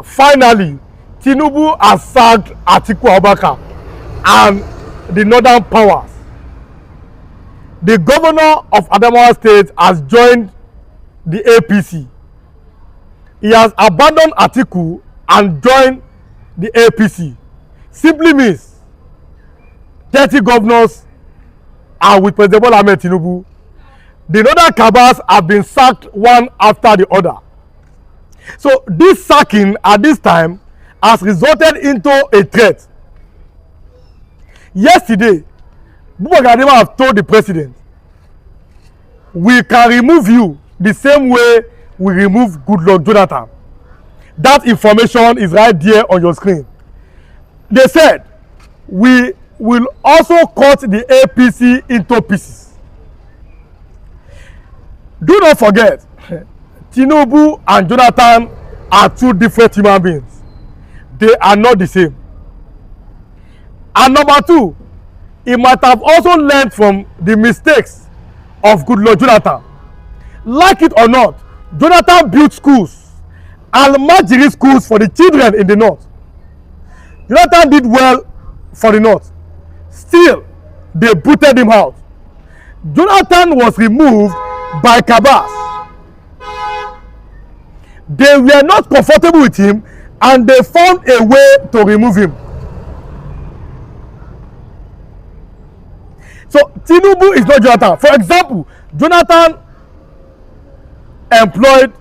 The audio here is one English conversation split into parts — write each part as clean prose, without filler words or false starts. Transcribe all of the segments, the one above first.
finally, Tinubu has sacked Atiku Abubakar and the northern powers. The governor of Adamawa State has joined the APC. He has abandoned Atiku and joined the APC. Simply means 30 governors are with President Bola Ahmed Tinubu. The northern Cabals have been sacked one after the other. So this sacking at this time has resulted into a threat. Yesterday, Galadima have told the president, we can remove you the same way we remove Goodluck Jonathan. That information is right there on your screen. They said, we will also cut the APC into pieces. Do not forget, Tinubu and Jonathan are two different human beings. They are not the same. And number two, he might have also learned from the mistakes of Goodluck Jonathan. Like it or not, Jonathan built schools, Almajiri schools for the children in the north. Jonathan did well for the north. Still, they booted him out. Jonathan was removed by Cabals. They were not comfortable with him and they found a way to remove him. So Tinubu is not Jonathan. For example, Jonathan employed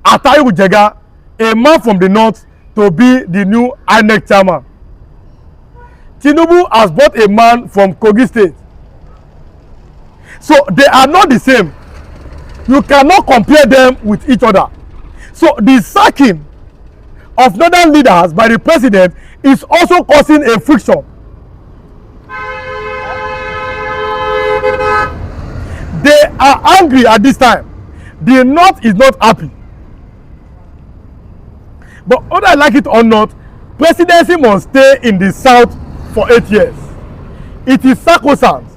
Atayiru Jega, a man from the north, to be the new INEC chairman. Tinubu has brought a man from Kogi State. So they are not the same. You cannot compare them with each other. So the sacking of northern leaders by the president is also causing a friction. They are angry at this time. The north is not happy. But whether I like it or not, presidency must stay in the south for 8 years. It is sacrosanct.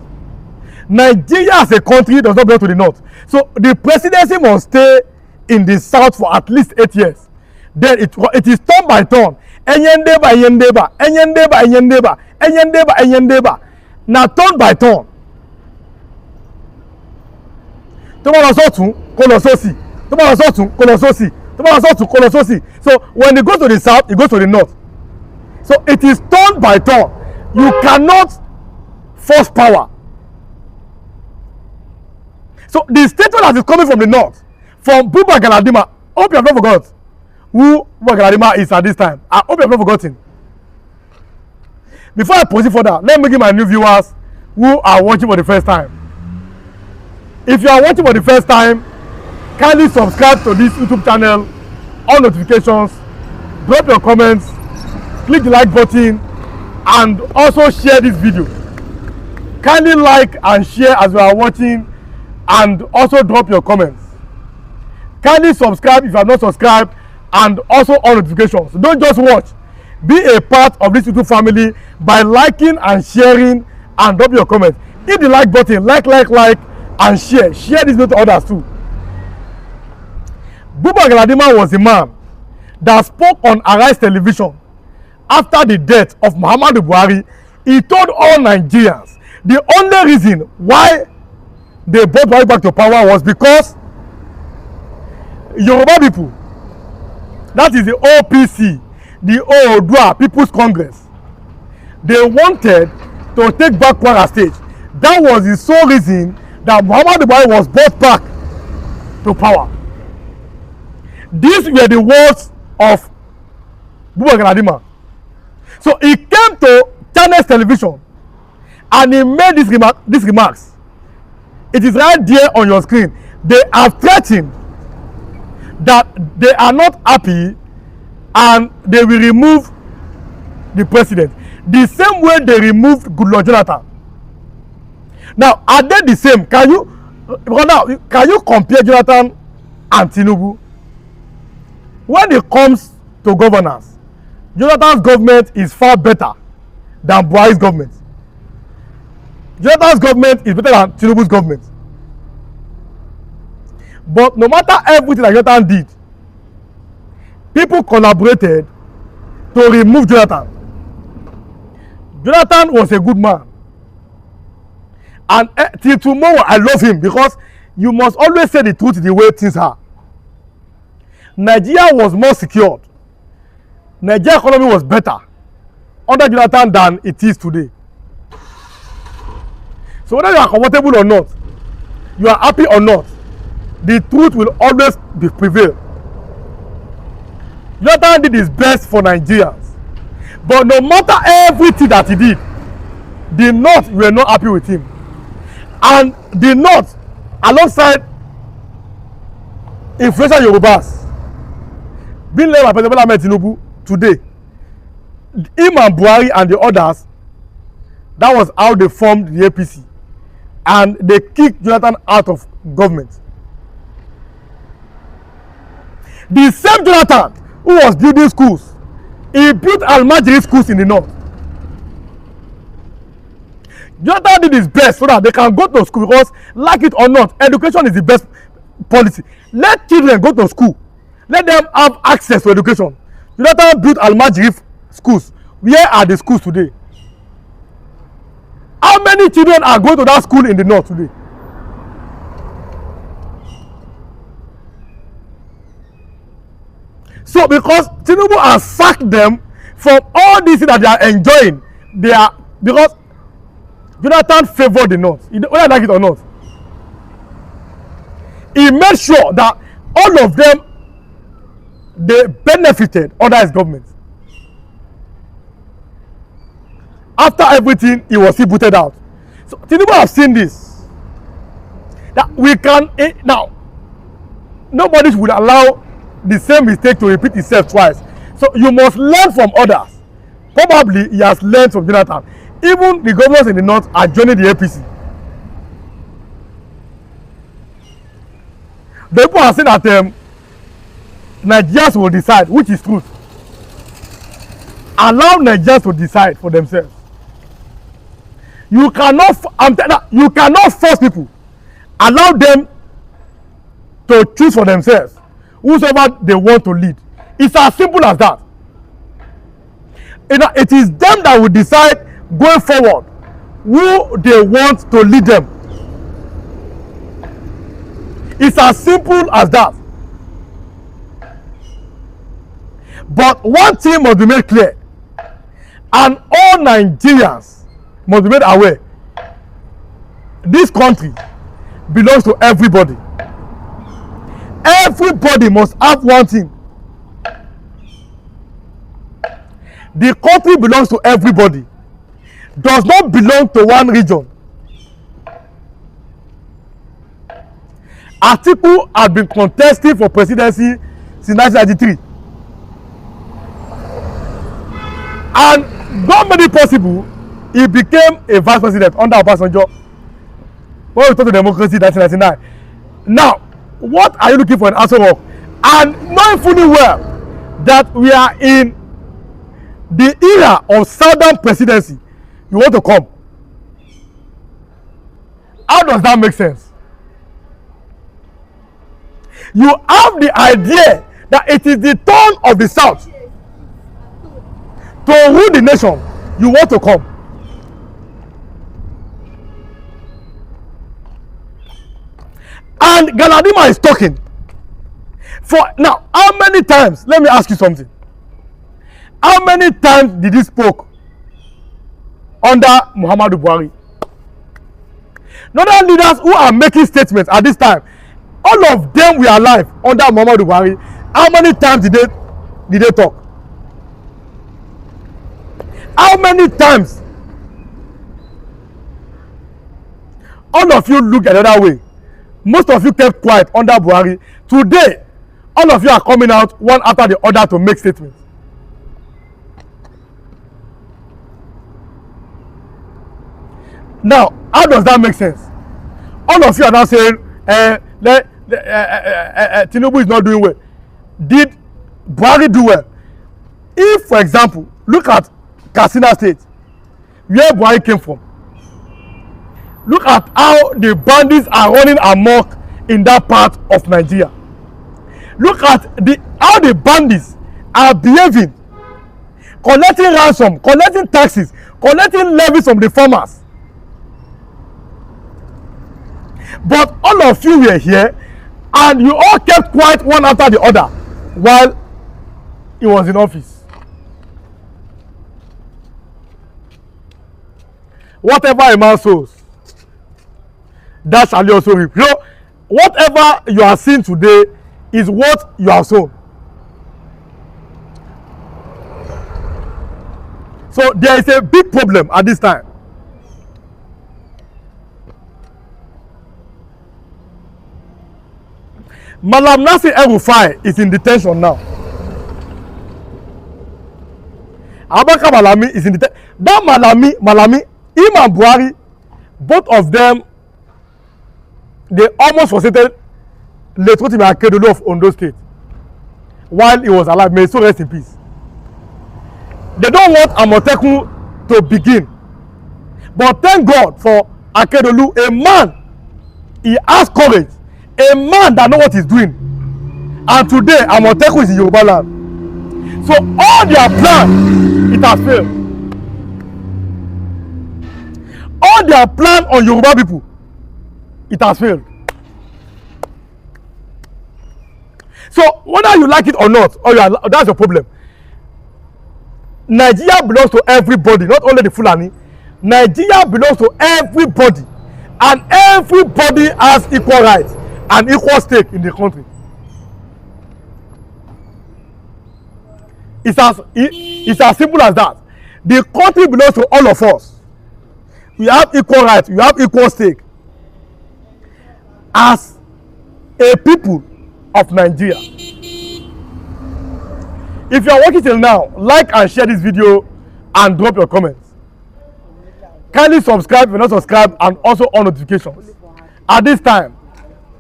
Nigeria as a country does not belong to the north. So the presidency must stay in the south for at least 8 years. Then it is turn by turn. Enyendeba, enyendeba, enyendeba, enyendeba, enyendeba, enyendeba. Now turn by turn. So when it goes to the south, it goes to the north. So it is turn by turn. You cannot force power. So the statement that is coming from the north, from Buba Galadima, I hope you have not forgot who Buba Galadima is at this time. I hope you have not forgotten. Before I proceed further, let me give my new viewers who are watching for the first time. If you are watching for the first time, kindly subscribe to this YouTube channel, on notifications, drop your comments, click the like button, and also share this video. Kindly like and share as you are watching, and also drop your comments. Kindly subscribe if you have not subscribed, and also on notifications. Don't just watch. Be a part of this YouTube family by liking and sharing and drop your comments. Hit the like button, like, and share. Share this video to others too. Buba Galadima was a man that spoke on Arise television after the death of Muhammadu Buhari. He told all Nigerians the only reason why they brought Buhari back to power was because Yoruba people, that is the OPC, the Oodua People's Congress, they wanted to take back Kwara State. That was the sole reason that Muhammadu Buhari was brought back to power. These were the words of Buba Galadima. So he came to Channels Television and he made these remarks. It is right there on your screen. They have threatened that they are not happy and they will remove the president the same way they removed Goodluck Jonathan. Now, are they the same? Can you compare Jonathan and Tinubu? When it comes to governance, Jonathan's government is far better than Buhari's government. Jonathan's government is better than Tinubu's government. But no matter everything that Jonathan did, people collaborated to remove Jonathan. Jonathan was a good man, and till tomorrow I love him, because you must always say the truth the way things are. Nigeria was more secured. Nigeria economy was better under Jonathan than it is today. So whether you are comfortable or not, you are happy or not, the truth will always prevail. Jonathan did his best for Nigerians, but no matter everything that he did, the North were not happy with him. And the North, alongside influential Yorubas, being led by President Tinubu today, him and Buhari and the others, that was how they formed the APC, and they kicked Jonathan out of government. The same Jonathan who was building schools, he built Almajiri schools in the North. Jonathan did his best so that they can go to school, because like it or not, education is the best policy. Let children go to school. Let them have access to education. Jonathan built Almajiri schools. Where are the schools today? How many children are going to that school in the North today? So because Tinubu has sacked them from all these things that they are enjoying, they are, because Jonathan favored the North, whether I like it or not. He made sure that all of them, they benefited under his government. After everything, he was booted out. So Tinubu have seen this. That we can now, nobody would allow the same mistake to repeat itself twice. So you must learn from others. Probably he has learned from Jonathan. Even the governors in the North are joining the APC. The people are saying that Nigerians will decide, which is truth. Allow Nigerians to decide for themselves. You cannot, you cannot force people. Allow them to choose for themselves whosoever they want to lead. It's as simple as that. It is them that will decide going forward who they want to lead them. It's as simple as that. But one thing must be made clear, and all Nigerians must be made aware: this country belongs to everybody. Everybody must have one thing. The country belongs to everybody, does not belong to one region. Atiku has been contesting for presidency since 1993, and God made it possible. He became a vice president under Obasanjo when we started democracy in 1999. Now, what are you looking for in Aso Rock? And knowing fully well that we are in the era of southern presidency, you want to come. How does that make sense? You have the idea that it is the turn of the South to rule the nation. You want to come. And Galadima is talking. For now, how many times? Let me ask you something. How many times did he spoke under Muhammadu Buhari? Northern leaders who are making statements at this time, all of them were alive under Muhammadu Buhari. How many times did they talk? How many times? All of you look another way. Most of you kept quiet under Buhari. Today, all of you are coming out one after the other to make statements. Now, how does that make sense? All of you are now saying, Tinubu is not doing well. Did Buhari do well? If, for example, look at Katsina State, where Buhari came from. Look at how the bandits are running amok in that part of Nigeria. Look at how the bandits are behaving, collecting ransom, collecting taxes, collecting levies from the farmers. But all of you were here and you all kept quiet one after the other while he was in office. Whatever a man sows, that shall he also reap. You know, whatever you are seeing today is what you have sown. So there is a big problem at this time. Malam Nasir El-Rufai is in detention now. Abaka Malami is in detention. That Malami, him and Buhari, both of them, they almost frustrated late Rotimi Akeredolu of Ondo State while he was alive. May he so rest in peace. They don't want Amotekun to begin. But thank God for Akeredolu, a man, he has courage, a man that knows what he's doing. And today, Amotekun is in Yoruba land. So all their plan, it has failed. All their plan on Yoruba people, it has failed. So whether you like it or not, or that's your problem. Nigeria belongs to everybody, not only the Fulani. Nigeria belongs to everybody, and everybody has equal rights and equal stake in the country. It's as simple as that. The country belongs to all of us. We have equal rights, we have equal stake as a people of Nigeria. If you are watching till now, like and share this video and drop your comments. Kindly subscribe if you're not subscribed, and also on notifications. At this time,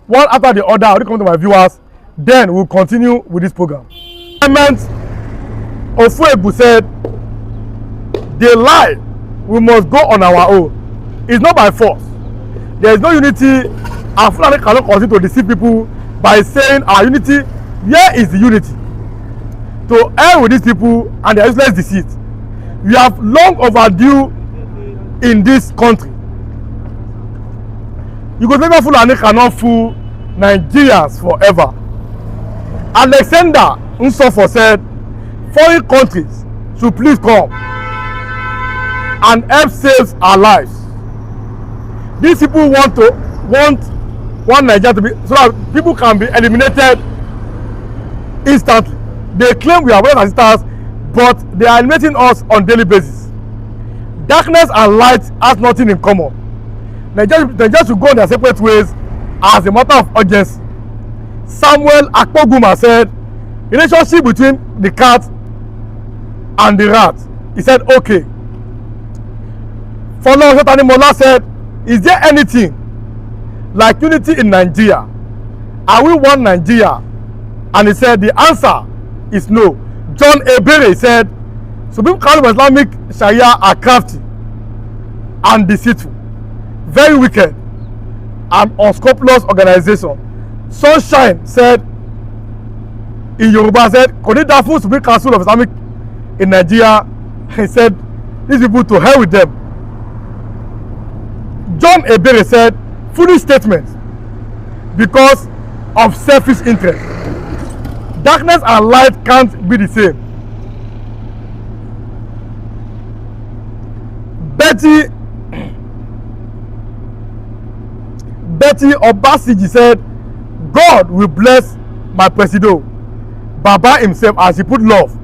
one after the other, I will come to my viewers, then we'll continue with this program. Ofuebu said, they lie, we must go on our own. It's not by force. There is no unity, and Fulani cannot continue to deceive people by saying our unity. Where is the unity? To hell with these people and their useless deceit. We have long overdue in this country. Yugoslavia Fulani cannot fool Nigerians forever. Alexander Nsofo said, foreign countries should please come and help save our lives. These people want one Nigeria to be, so that people can be eliminated instantly. They claim we are brothers and sisters, but they are eliminating us on daily basis. Darkness and light has nothing in common. Nigeria should go in their separate ways as a matter of urgency. Samuel Akpoguma said, relationship between the cat and the rat. He said, okay. Follow Shetani Mola said, is there anything like unity in Nigeria? Are we one Nigeria? And he said, the answer is no. John Ebere said, Supreme Council of Islamic Sharia are crafty and deceitful, very wicked and unscrupulous organization. Sunshine said, in Yoruba said, Konidafu Supreme Council of Islamic in Nigeria, he said, these people to hell with them. John Ebere said, foolish statement because of selfish interest. Darkness and light can't be the same. Betty Obasiji said, God will bless my presido, Baba himself, as he put love.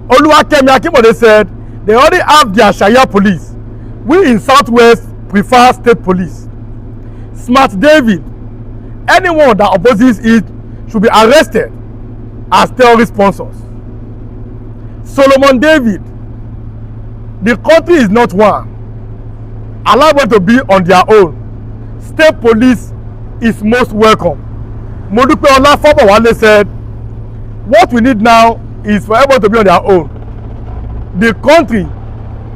Oluwakemi Akinbode said, they already have their Sharia police. We in Southwest prefer state police. Smart David, anyone that opposes it should be arrested as terrorist sponsors. Solomon David, the country is not one. Allow them to be on their own. State police is most welcome. Modupe Olafobowale said, what we need now is for everyone to be on their own. The country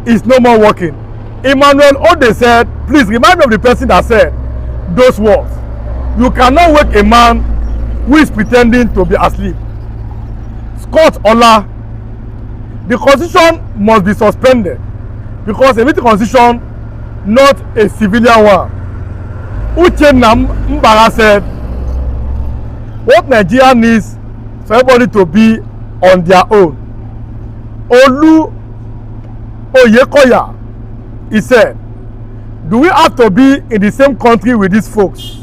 is no more working. Emmanuel Ode said, please remind me of the person that said those words. You cannot wake a man who is pretending to be asleep. Scott Ola, the constitution must be suspended because a military constitution, not a civilian one. Uchenna Mbara said, what Nigeria needs for everybody to be on their own. Olu Oyekoya, he said, do we have to be in the same country with these folks?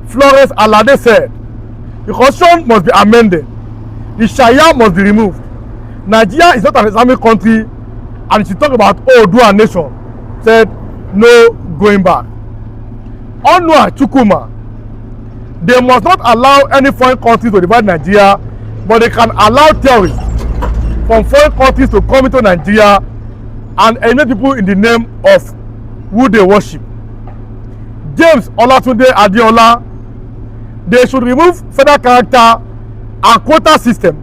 Florence Alade said, the constitution must be amended. The Sharia must be removed. Nigeria is not an Islamic country, and she talked about Oodua nation. Said, no going back. Onua Chukuma, they must not allow any foreign country to divide Nigeria, but they can allow terrorists from foreign countries to come into Nigeria and eliminate people in the name of who they worship. James Olatunde Adeola, they should remove federal character and quota system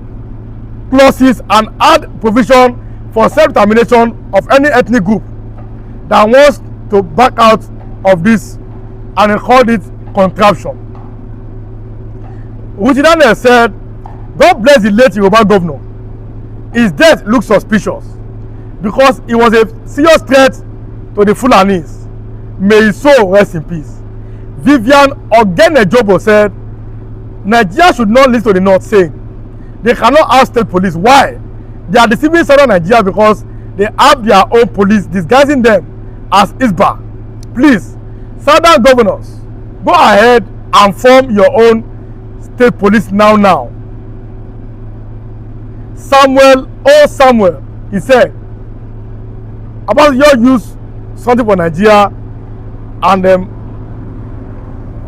clauses and add provision for self-determination of any ethnic group that wants to back out of this, and they called it contraption. Wujidane said, God bless the late Yoruba governor. His death looks suspicious because he was a serious threat to the Fulanis. May his soul rest in peace. Vivian Ogenejobo said, Nigeria should not listen to the North saying they cannot have state police. Why? They are deceiving southern Nigeria because they have their own police disguising them as Isba. Please, southern governors, go ahead and form your own state police now. Samuel, he said, about your use something for Nigeria, and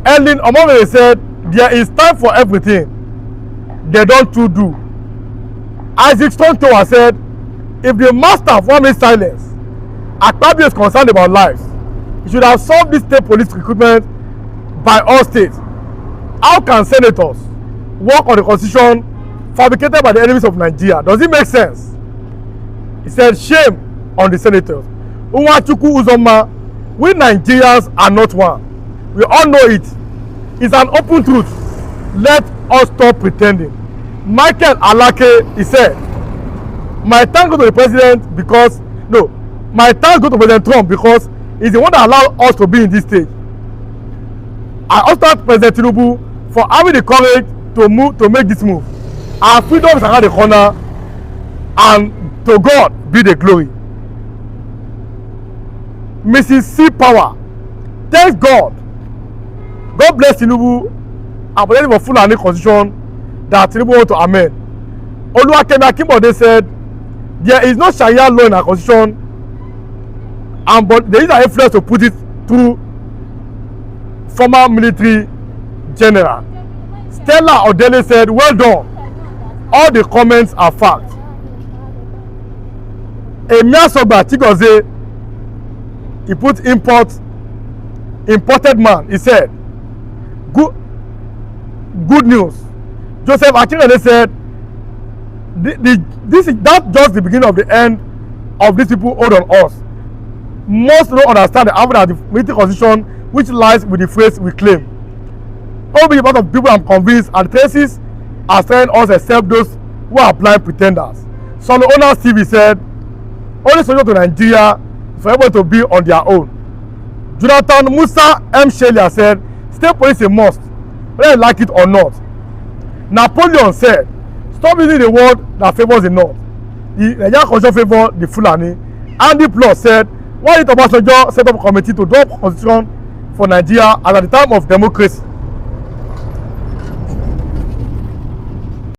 Ellen Omomere said, there is time for everything. They don't too do. Isaac Stontower said, if the master of one minute silence, Akpabio is concerned about lives, he should have solved this state police recruitment by all states. How can senators work on the constitution fabricated by the enemies of Nigeria? Does it make sense? He said, shame on the senators. Nwachukwu Uzoma, we Nigerians are not one. We all know it. It's an open truth. Let us stop pretending. Michael Alake, he said, my thanks go to the president because, no, my thanks go to President Trump because he's the one that allowed us to be in this stage. I also thank President Tinubu for having the courage to make this move. Our freedom is around the corner, and to God be the glory. Mrs. C. Power, thanks God. God bless Tinubu and protect for Fulani constitution that Tinubu want to amend. Oluwakemi Akinbode said, there is no Sharia law in our constitution, but there is an influence to put it through former military general. Stella Odele said, well done. All the comments are fact. Emiasogba Chigozie, he put imported man. He said, good news. Joseph Akinrele said, that's just the beginning of the end of these people hold on us. Most don't understand the output of the military constitution which lies with the phrase we claim. Only a lot of people I'm convinced and traces are telling us except those who are blind pretenders. Solo owner TV said, only solution to Nigeria is for everyone to be on their own. Jonathan Musa M. Shelia said, state police is a must, whether you like it or not. Napoleon said, stop using the word that favors the North. The Nigerian constitution favor the Fulani. Andy Plus said, why did Obasanjo set up a committee to draw constitution for Nigeria as at the time of democracy?